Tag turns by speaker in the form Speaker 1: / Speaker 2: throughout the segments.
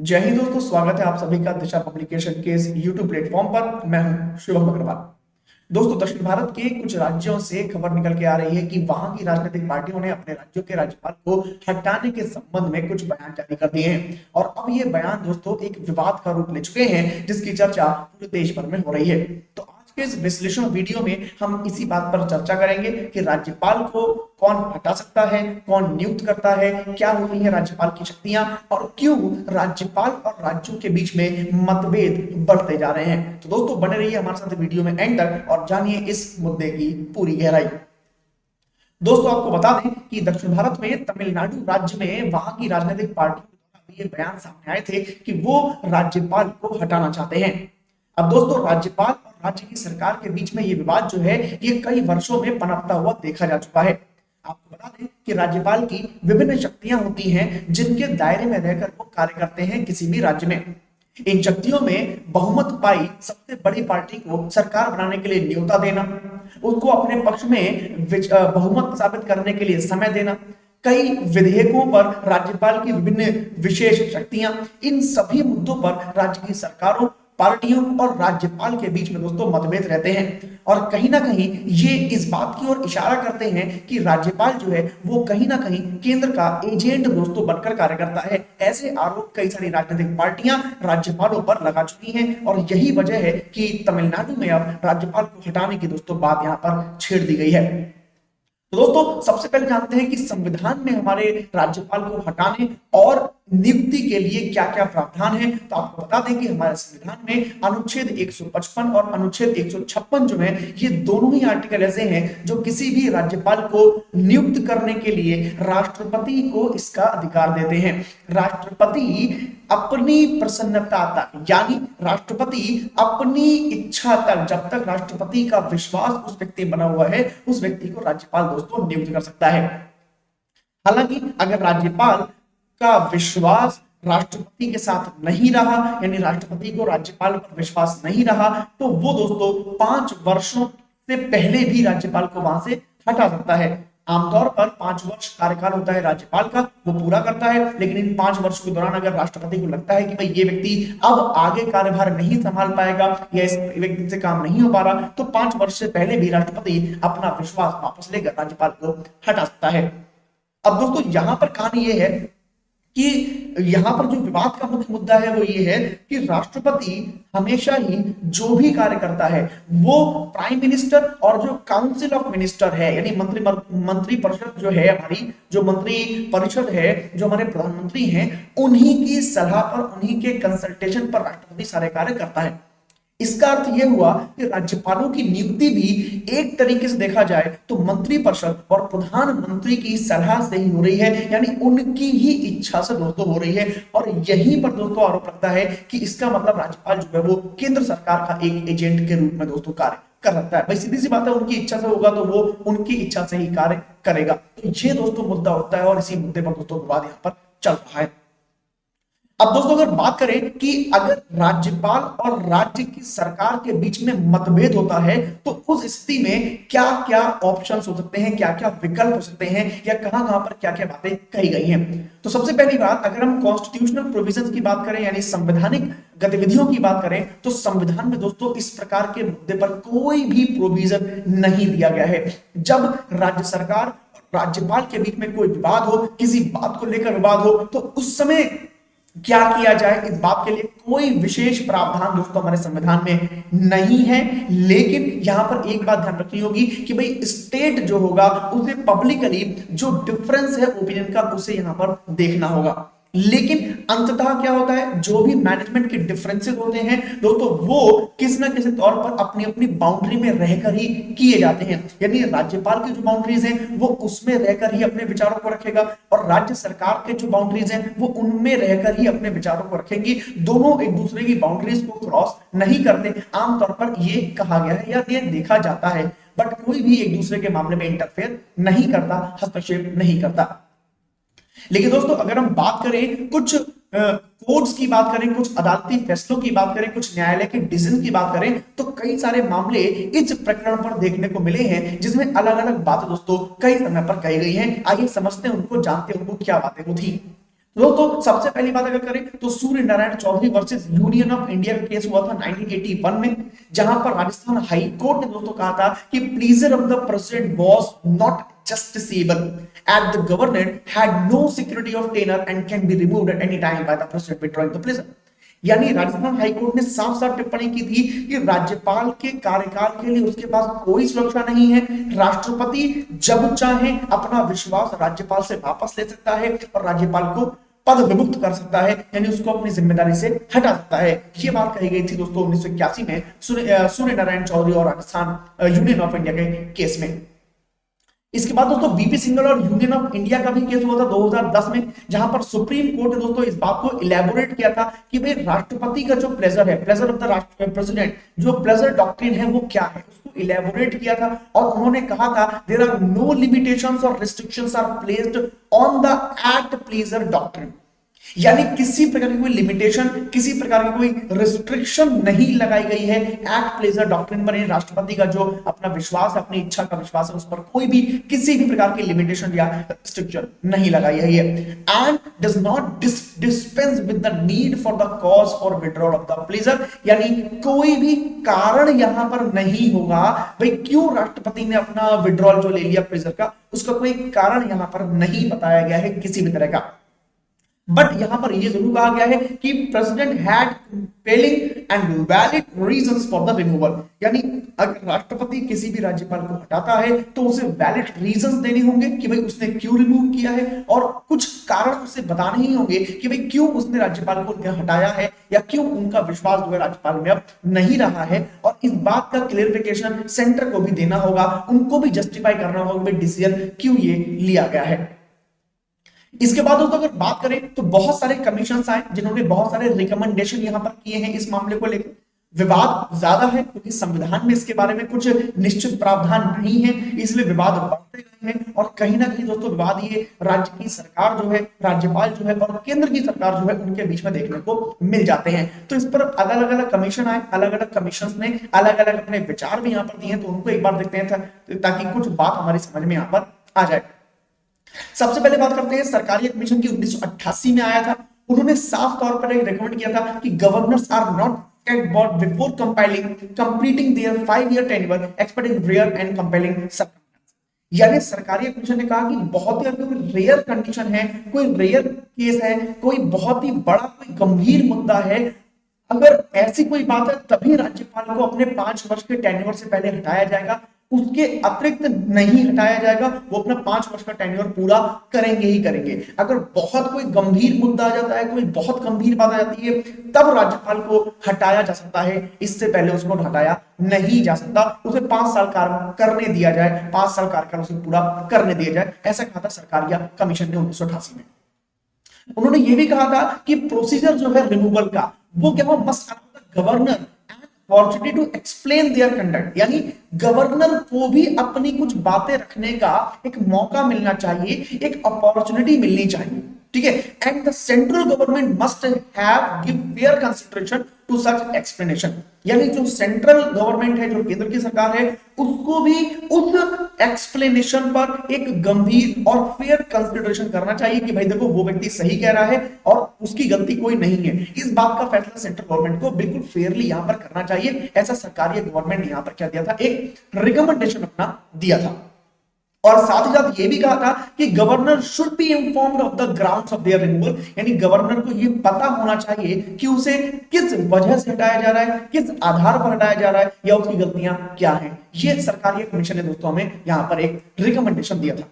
Speaker 1: जय हिंद दोस्तों, स्वागत है आप सभी का दिशा पब्लिकेशन के इस YouTube प्लेटफॉर्म पर। मैं हूं शुभम अग्रवाल। दोस्तों, दक्षिण भारत के कुछ राज्यों से खबर निकल के आ रही है कि वहां की राजनीतिक पार्टियों ने अपने राज्यों के राज्यपाल को हटाने के संबंध में कुछ बयान जारी कर दिए हैं और अब ये बयान दोस्तों एक विवाद का रूप ले चुके हैं, जिसकी चर्चा पूरे देश भर में हो रही है। तो आज के इस विश्लेषण वीडियो में हम इसी बात पर चर्चा करेंगे कि राज्यपाल को कौन हटा सकता है, कौन नियुक्त करता है, क्या होती है राज्यपाल की शक्तियां और क्यों राज्यपाल और राज्यों के बीच में मतभेद बढ़ते जा रहे हैं। तो दोस्तों, बने रहिए हमारे साथ वीडियो में एंड तक और जानिए इस मुद्दे की पूरी गहराई। दोस्तों, आपको बता दें कि दक्षिण भारत में तमिलनाडु राज्य में वहां की राजनीतिक पार्टियों द्वारा ये बयान सामने आए थे कि वो राज्यपाल को हटाना चाहते हैं। अब दोस्तों, राज्यपाल और राज्य की सरकार के बीच में ये विवाद जो है ये कई वर्षों में पनपता हुआ देखा जा चुका है। आपको बता दें कि राज्यपाल की विभिन्न शक्तियां होती हैं जिनके दायरे में रहकर वो कार्य करते हैं किसी भी राज्य में। इन शक्तियों में बहुमत पाई सबसे बड़ी पार्टी को सरकार बनाने के लिए न्योता देना, उसको अपने पक्ष में बहुमत साबित करने के लिए समय देना, कई विधेयकों पर राज्यपाल की विभिन्न विशेष शक्तियां, इन सभी मुद्दों पर राज्य की सरकारों, पार्टियों और राज्यपाल के बीच में दोस्तों मतभेद रहते हैं। और कहीं ना कहीं ये इस बात की ओर इशारा करते हैं कि राज्यपाल जो है वो कहीं ना कहीं केंद्र का एजेंट दोस्तों बनकर कार्य करता है। ऐसे आरोप कई सारी राजनीतिक पार्टियां राज्यपालों पर लगा चुकी हैं और यही वजह है कि तमिलनाडु में अब राज्यपाल को हटाने की दोस्तों बात यहां पर छेड़ दी गई है। तो दोस्तों, सबसे पहले जानते हैं कि संविधान में हमारे राज्यपाल को हटाने और नियुक्ति के लिए क्या क्या प्रावधान है। तो आपको बता दें कि हमारे संविधान में अनुच्छेद 155 और अनुच्छेद 156 जो है ये दोनों ही आर्टिकल ऐसे हैं जो किसी भी राज्यपाल को नियुक्त करने के लिए राष्ट्रपति को इसका अधिकार देते हैं। राष्ट्रपति अपनी प्रसन्नता तक, यानी राष्ट्रपति अपनी इच्छा तक, जब तक राष्ट्रपति का विश्वास उस व्यक्ति बना हुआ है उस व्यक्ति को राज्यपाल दोस्तों नियुक्त कर सकता है। हालांकि अगर राज्यपाल का विश्वास राष्ट्रपति के साथ नहीं रहा, यानी राष्ट्रपति को राज्यपाल पर विश्वास नहीं रहा, तो वो दोस्तों 5 वर्षों से पहले भी राज्यपाल को वहां से हटा सकता है। आमतौर पर 5 वर्ष कार्यकाल होता है राज्यपाल का, वो पूरा करता है, लेकिन इन 5 वर्ष के दौरान अगर राष्ट्रपति को लगता है कि भाई ये व्यक्ति अब आगे कार्यभार नहीं संभाल पाएगा या इस व्यक्ति से काम नहीं हो पा रहा, तो 5 वर्ष से पहले भी राष्ट्रपति अपना विश्वास वापस लेकर राज्यपाल को हटा सकता है। अब दोस्तों, यहां पर कहानी ये है कि यहां पर जो विवाद का मुख्य मुद्दा है वो ये है कि राष्ट्रपति हमेशा ही जो भी कार्य करता है वो प्राइम मिनिस्टर और जो काउंसिल ऑफ मिनिस्टर है, यानी मंत्री परिषद जो है, हमारी जो मंत्री परिषद है, जो हमारे प्रधानमंत्री हैं, उन्हीं की सलाह पर, उन्हीं के कंसल्टेशन पर राष्ट्रपति सारे कार्य करता है। इसका अर्थ यह हुआ कि राज्यपालों की नियुक्ति भी एक तरीके से देखा जाए तो मंत्री परिषद और प्रधानमंत्री की सलाह से ही हो रही है, यानी उनकी ही इच्छा से दोस्तों हो रही है। और यहीं पर दोस्तों आरोप लगता है कि इसका मतलब राज्यपाल जो है वो केंद्र सरकार का एक एजेंट के रूप में दोस्तों कार्य कर सकता है। भाई सीधी सी बात है, उनकी इच्छा से होगा तो वो उनकी इच्छा से ही कार्य करेगा। तो ये दोस्तों मुद्दा होता है और इसी मुद्दे पर दोस्तों विवाद यहाँ पर चल रहा है। अब दोस्तों, अगर बात करें कि अगर राज्यपाल और राज्य की सरकार के बीच में मतभेद होता है तो उस स्थिति में क्या क्या ऑप्शंस हो सकते हैं, क्या क्या विकल्प हो सकते हैं, या कहां पर क्या क्या बातें कही गई हैं। तो सबसे पहली बात, अगर हम कॉन्स्टिट्यूशनल प्रोविजंस की बात करें, यानी संवैधानिक गतिविधियों की बात करें, तो संविधान में दोस्तों इस प्रकार के मुद्दे पर कोई भी प्रोविजन नहीं दिया गया है। जब राज्य सरकार और राज्यपाल के बीच में कोई विवाद हो, किसी बात को लेकर विवाद हो, तो उस समय क्या किया जाए, इस बात के लिए कोई विशेष प्रावधान दोस्तों हमारे संविधान में नहीं है। लेकिन यहां पर एक बात ध्यान रखनी होगी कि भाई स्टेट जो होगा उसे पब्लिकली जो डिफरेंस है ओपिनियन का उसे यहां पर देखना होगा। लेकिन अंततः क्या होता है, जो भी मैनेजमेंट के डिफरेंसेस होते हैं दोस्तों वो किसी ना किसी तौर पर अपनी अपनी बाउंड्री में रहकर ही किए जाते हैं। यानी राज्यपाल की जो बाउंड्रीज हैं वो उसमें रहकर ही अपने विचारों को रखेगा और राज्य सरकार के जो बाउंड्रीज हैं वो उनमें रहकर ही अपने विचारों को रखेंगी। दोनों एक दूसरे की बाउंड्रीज को क्रॉस नहीं करते। आमतौर पर ये कहा गया है या ये देखा जाता है, बट कोई भी एक दूसरे के मामले में इंटरफेयर नहीं करता, हस्तक्षेप नहीं करता। लेकिन दोस्तों, अगर हम बात करें कुछ कोर्ट्स की बात करें, कुछ अदालती फैसलों की बात करें, कुछ न्यायालय के डिसीजन की बात करें, तो कई सारे मामले इस प्रकरण पर देखने को मिले हैं जिसमें अलग अलग बातें दोस्तों कई समय पर कही गई हैं। आइए समझते हैं उनको, जानते हैं उनको क्या बातें वो थी। दोस्तों सबसे पहली बात अगर करें तो Surya Narayan Chaudhary versus union of India का केस हुआ था 1981 में, जहां पर राजस्थान हाई कोर्ट ने दोस्तों कहा था कि pleaser of the president was not justiciable and the government had no security of tenure and can be removed at any time by the president withdrawing the pleasure। यानी राजस्थान हाईकोर्ट ने साफ साफ टिप्पणी की थी कि राज्यपाल के कार्यकाल के लिए उसके पास कोई सुरक्षा नहीं है। राष्ट्रपति जब चाहे अपना विश्वास राज्यपाल से वापस ले सकता है और राज्यपाल को पद विमुक्त कर सकता है, यानी उसको अपनी जिम्मेदारी से हटा सकता है। ये बात कही गई थी दोस्तों 1981 में सूर्य नारायण चौधरी और राजस्थान यूनियन ऑफ इंडिया के केस में। इसके बाद दोस्तों बीपी सिंघल और यूनियन ऑफ इंडिया का भी केस हुआ था 2010 में, जहां पर सुप्रीम कोर्ट ने दोस्तों इस बात को इलेबोरेट किया था कि भाई राष्ट्रपति का जो प्लेजर है, प्लेजर ऑफ द प्रेसिडेंट, जो प्लेजर डॉक्ट्रिन है वो क्या है, उसको इलेबोरेट किया था और उन्होंने कहा था देयर आर नो लिमिटेशंस और restrictions are placed on the act pleasure doctrine. यानी किसी प्रकार की कोई लिमिटेशन, किसी प्रकार की कोई रिस्ट्रिक्शन नहीं लगाई गई है एक्ट प्लेजर डॉक्ट्रिन पर। राष्ट्रपति का जो अपना विश्वास, अपनी इच्छा का विश्वास है, उस पर कोई भी किसी भी प्रकार की लिमिटेशन या रिस्ट्रिक्शन नहीं लगाई है and does not dispense with the need for the cause for withdrawal of the pleasure. यानी कोई भी कारण यहां पर नहीं होगा भाई क्यों राष्ट्रपति ने अपना विड्रॉल जो ले लिया प्लेजर का, उसका कोई कारण यहां पर नहीं बताया गया है किसी भी तरह का। बट यहां पर यह जरूर कहा गया है कि president had compelling and valid reasons for the removal. यानी अगर राष्ट्रपति किसी भी राज्यपाल को हटाता है तो उसे वैलिड रीजंस देने होंगे कि भाई उसने क्यों रिमूव किया है, और कुछ कारण उसे बताने ही होंगे कि भाई क्यों उसने राज्यपाल को हटाया है या क्यों उनका विश्वास जो है राज्यपाल में अब नहीं रहा है। और इस बात का क्लियरिफिकेशन सेंटर को भी देना होगा, उनको भी जस्टिफाई करना होगा डिसीजन क्यों ये लिया गया है। इसके बाद दोस्तों अगर बात करें तो बहुत सारे कमीशंस आए जिन्होंने बहुत सारे रिकमेंडेशन यहां पर किए हैं इस मामले को लेकर। विवाद ज्यादा है क्योंकि संविधान में इसके बारे में कुछ निश्चित प्रावधान नहीं है, इसलिए विवाद बढ़ते गए हैं। और कहीं ना कहीं दोस्तों विवाद ये राज्य की सरकार जो है, राज्यपाल जो है और केंद्र की सरकार जो है उनके बीच में देखने को मिल जाते हैं। तो इस पर अलग अलग कमीशन आए, अलग अलग कमीशन ने अलग अलग अपने विचार भी यहाँ पर दिए हैं, तो उनको एक बार देखते हैं ताकि कुछ बात हमारी समझ में यहाँ पर आ जाए। सबसे पहले बात करते हैं सरकारी कमीशन की 1988 में आया था। उन्होंने साफ तौर पर एक रिकमेंड किया था कि governors are not board before completing their 5-year tenure except in rare and compelling circumstances। यानी सरकारी कमीशन ने कहा कि बहुत ही अगर कोई रेयर कंडीशन है, कोई रेयर केस है, कोई बहुत ही बड़ा कोई गंभीर मुद्दा है, अगर ऐसी कोई बात है तभी राज्यपाल को अपने 5 वर्ष के टेन्योर से पहले हटाया जाएगा, उसके अतिरिक्त नहीं हटाया जाएगा। वो अपना 5 वर्ष का टेन्योर पूरा करेंगे ही करेंगे। अगर बहुत कोई गंभीर मुद्दा आ जाता है, कोई बहुत गंभीर बात आ जाती है, तब राज्यपाल को हटाया जा सकता है, इससे पहले उसको हटाया नहीं जा सकता। उसे 5 साल कार्य करने दिया जाए, 5 साल कार्यकाल उसे पूरा करने दिया जाए, ऐसा कहा था सरकारी कमीशन ने 1988 में। उन्होंने ये भी कहा था कि प्रोसीजर जो है रिमूवल का वो क्या हो must governor opportunity to explain their conduct। यानी गवर्नर को भी अपनी कुछ बातें रखने का एक मौका मिलना चाहिए, एक अपॉर्चुनिटी मिलनी चाहिए, ठीक है। And the central government must have give fair consideration to such explanation. यानी जो सेंट्रल गवर्नमेंट है, जो केंद्र की सरकार है, उसको भी उस एक्सप्लेनेशन पर एक गंभीर और फेयर कंसिडरेशन करना चाहिए कि भाई देखो वो व्यक्ति सही कह रहा है और उसकी गलती कोई नहीं है। इस बात का फैसला सेंट्रल गवर्नमेंट को बिल्कुल फेयरली यहां पर करना चाहिए। ऐसा सरकारी गवर्नमेंट ने यहां पर क्या दिया था, एक रिकमेंडेशन अपना दिया था। और साथ ही साथ ये भी कहा था कि governor should be informed of the grounds of their removal. यानी गवर्नर को ये पता होना चाहिए कि उसे किस वजह से हटाया जा रहा है, किस आधार पर हटाया जा रहा है, या उसकी गलतियां क्या हैं। ये सरकारी कमीशन ने दोस्तों हमें यहां पर एक रिकमेंडेशन दिया था।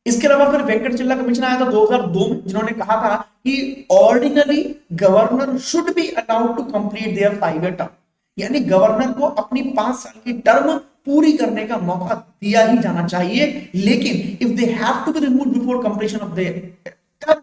Speaker 1: इसके अलावा फिर वेंकट चिल्ला कमीशन आया था 2002 में, जिन्होंने कहा था कि ordinary governor should be allowed to complete their 5-year term. यानी गवर्नर को अपनी 5 साल की टर्म पूरी करने का मौका दिया ही जाना चाहिए, लेकिन if they have to be removed before completion of their term,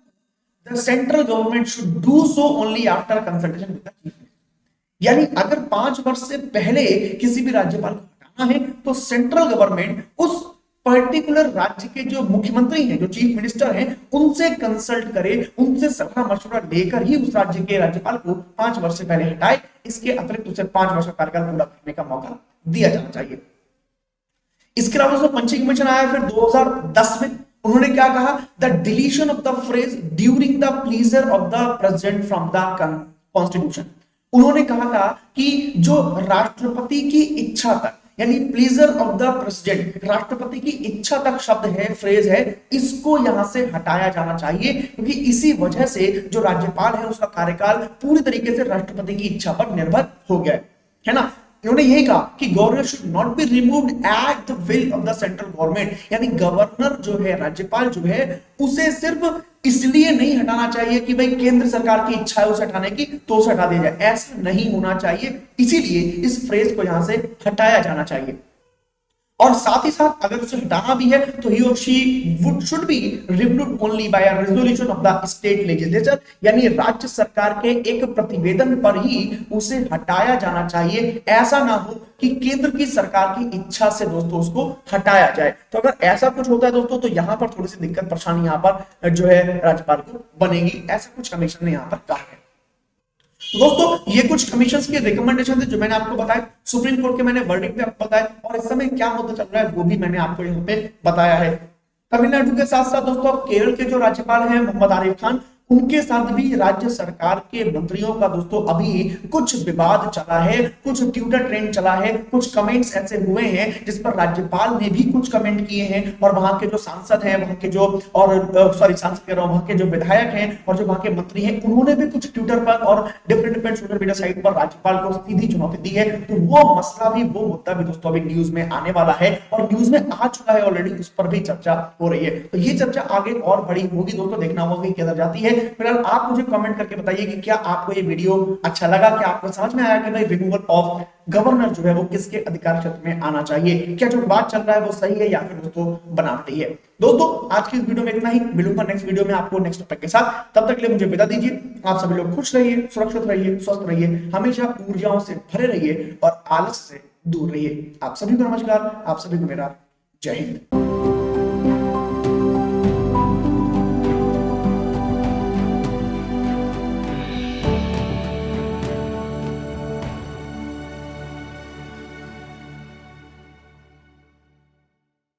Speaker 1: the central government should do so only after consultation with the chief minister. यानी अगर 5 वर्ष से पहले किसी भी राज्यपाल को हटाना है तो सेंट्रल गवर्नमेंट उस पर्टिकुलर राज्य के जो मुख्यमंत्री हैं, जो चीफ मिनिस्टर हैं, उनसे कंसल्ट करे, उनसे सलाह मशवरा लेकर ही उस राज्य के राज्यपाल को 5 वर्ष से पहले हटाए। इसके अतिरिक्त उसे 5 वर्ष का कार्यकाल पूरा करने का मौका दिया जाना चाहिए। इसके अलावा पंचिंग कमीशन आया फिर 2010 में। उन्होंने क्या कहा, the deletion of the phrase during the pleaser of the president from the constitution. उन्होंने कहा था कि जो राष्ट्रपति की इच्छा तक, यानी प्लीजर ऑफ द प्रेसिडेंट, राष्ट्रपति की इच्छा तक शब्द है, फ्रेज है, इसको यहां से हटाया जाना चाहिए, क्योंकि इसी वजह से जो राज्यपाल है उसका कार्यकाल पूरी तरीके से राष्ट्रपति की इच्छा पर निर्भर हो गया है ना। उन्होंने यही कहा कि governor should not be removed at the will of the central government, यानी गवर्नर जो है, राज्यपाल जो है, उसे सिर्फ इसलिए नहीं हटाना चाहिए कि भाई केंद्र सरकार की इच्छा है उसे हटाने की तो उसे हटा दिया जाए, ऐसा नहीं होना चाहिए। इसीलिए इस फ्रेज को यहां से हटाया जाना चाहिए। और साथ ही साथ अगर उसे हटाना भी है तो ही और she would should be reviewed only by a resolution of the state legislature, यानी राज्य सरकार के एक प्रतिवेदन पर ही उसे हटाया जाना चाहिए। ऐसा ना हो कि केंद्र की सरकार की इच्छा से दोस्तों उसको हटाया जाए। तो अगर ऐसा कुछ होता है दोस्तों तो यहां पर थोड़ी सी दिक्कत परेशानी यहां पर जो है राज्यपाल को बनेगी, ऐसा कुछ कमीशन ने यहां पर कहा है। तो दोस्तों ये कुछ कमीशन के रिकमेंडेशन थे जो मैंने आपको बताया, सुप्रीम कोर्ट के मैंने वर्डिक्ट भी आपको बताया, और इस समय क्या मुद्दा चल रहा है वो भी मैंने आपको यहाँ पे बताया है। तमिलनाडु के साथ साथ दोस्तों केरल के जो राज्यपाल हैं मोहम्मद आरिफ खान, उनके साथ भी राज्य सरकार के मंत्रियों का दोस्तों अभी कुछ विवाद चला है, कुछ ट्विटर ट्रेंड चला है, कुछ कमेंट्स ऐसे हुए हैं जिस पर राज्यपाल ने भी कुछ कमेंट किए हैं, और वहां के जो सांसद हैं, वहां के जो सांसद कह रहा हूं, वहां के जो विधायक हैं और जो वहां के मंत्री हैं, उन्होंने भी कुछ ट्विटर पर और डिफरेंट सोशल मीडिया साइट पर राज्यपाल को सीधी चुनौती दी है। तो वो मसला भी, वो मुद्दा भी दोस्तों अभी न्यूज में आने वाला है, और न्यूज में आ चुका है ऑलरेडी, उस पर भी चर्चा हो रही है। तो ये चर्चा आगे और बड़ी होगी दोस्तों, देखना होगा कि किधर जाती है। फिलहाल आप मुझे कमेंट करके बताइए कि क्या आपको ये वीडियो अच्छा लगा, क्या आपको समझ में आया कि भाई रिमूवल ऑफ गवर्नर जो है वो किसके अधिकार क्षेत्र में आना चाहिए, क्या जो बात चल रहा है वो सही है या फिर दोस्तों बनावटी है। दोस्तों आज की इस वीडियो में इतना ही, मिलूंगा नेक्स्ट वीडियो में आपको नेक्स्ट टॉपिक के साथ, तब तक के लिए मुझे विदा दीजिए। आप सभी लोग खुश रहिए, सुरक्षित रहिए, स्वस्थ रहिए, हमेशा ऊर्जाओं से भरे रहिए और आलस से दूर रहिए। आप सभी को नमस्कार, आप सभी को मेरा जय हिंद।